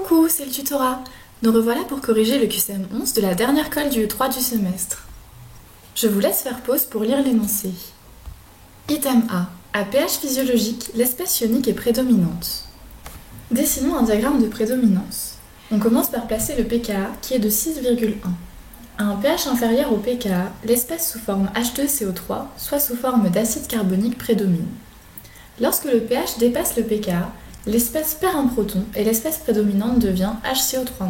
Coucou, c'est le tutorat. Nous revoilà pour corriger le QCM 11 de la dernière colle du E3 du semestre. Je vous laisse faire pause pour lire l'énoncé. Item A. À pH physiologique, l'espèce ionique est prédominante. Dessinons un diagramme de prédominance. On commence par placer le pKa qui est de 6,1. À un pH inférieur au pKa, l'espèce sous forme H2CO3, soit sous forme d'acide carbonique, prédomine. Lorsque le pH dépasse le pKa, l'espèce perd un proton et l'espèce prédominante devient HCO3-.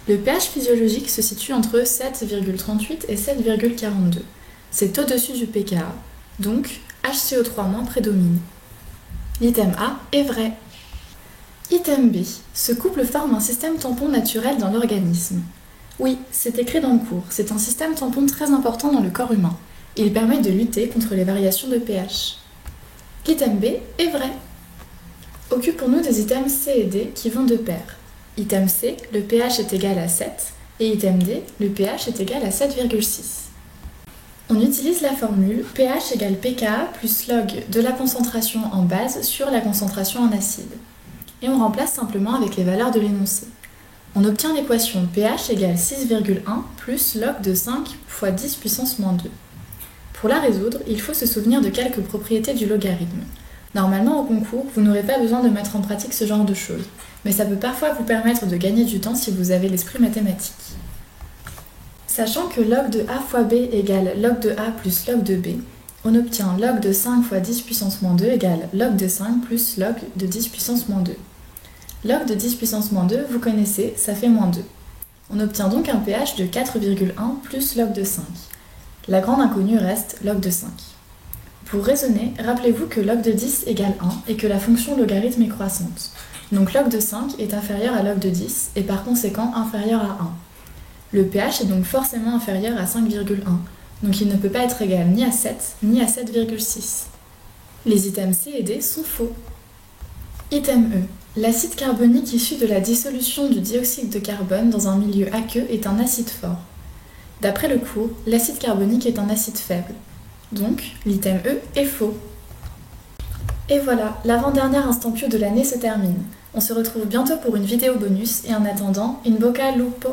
Le pH physiologique se situe entre 7,38 et 7,42. C'est au-dessus du pKa, donc HCO3- prédomine. L'item A est vrai. Item B. Ce couple forme un système tampon naturel dans l'organisme. Oui, c'est écrit dans le cours, c'est un système tampon très important dans le corps humain. Il permet de lutter contre les variations de pH. L'item B est vrai. Occupons-nous des items C et D qui vont de pair. Item C, le pH est égal à 7, et item D, le pH est égal à 7,6. On utilise la formule pH égale pKa plus log de la concentration en base sur la concentration en acide. Et on remplace simplement avec les valeurs de l'énoncé. On obtient l'équation pH égale 6,1 plus log de 5 fois 10 puissance moins 2. Pour la résoudre, il faut se souvenir de quelques propriétés du logarithme. Normalement, au concours, vous n'aurez pas besoin de mettre en pratique ce genre de choses, mais ça peut parfois vous permettre de gagner du temps si vous avez l'esprit mathématique. Sachant que log de a fois b égale log de a plus log de b, on obtient log de 5 fois 10 puissance moins 2 égale log de 5 plus log de 10 puissance moins 2. Log de 10 puissance moins 2, vous connaissez, ça fait moins 2. On obtient donc un pH de 4,1 plus log de 5. La grande inconnue reste log de 5. Pour raisonner, rappelez-vous que log de 10 égale 1 et que la fonction logarithme est croissante. Donc log de 5 est inférieur à log de 10 et par conséquent inférieur à 1. Le pH est donc forcément inférieur à 5,1, donc il ne peut pas être égal ni à 7 ni à 7,6. Les items C et D sont faux. Item E. L'acide carbonique issu de la dissolution du dioxyde de carbone dans un milieu aqueux est un acide fort. D'après le cours, l'acide carbonique est un acide faible. Donc, l'item E est faux. Et voilà, l'avant-dernier instant pieux de l'année se termine. On se retrouve bientôt pour une vidéo bonus et en attendant, in bocca al lupo!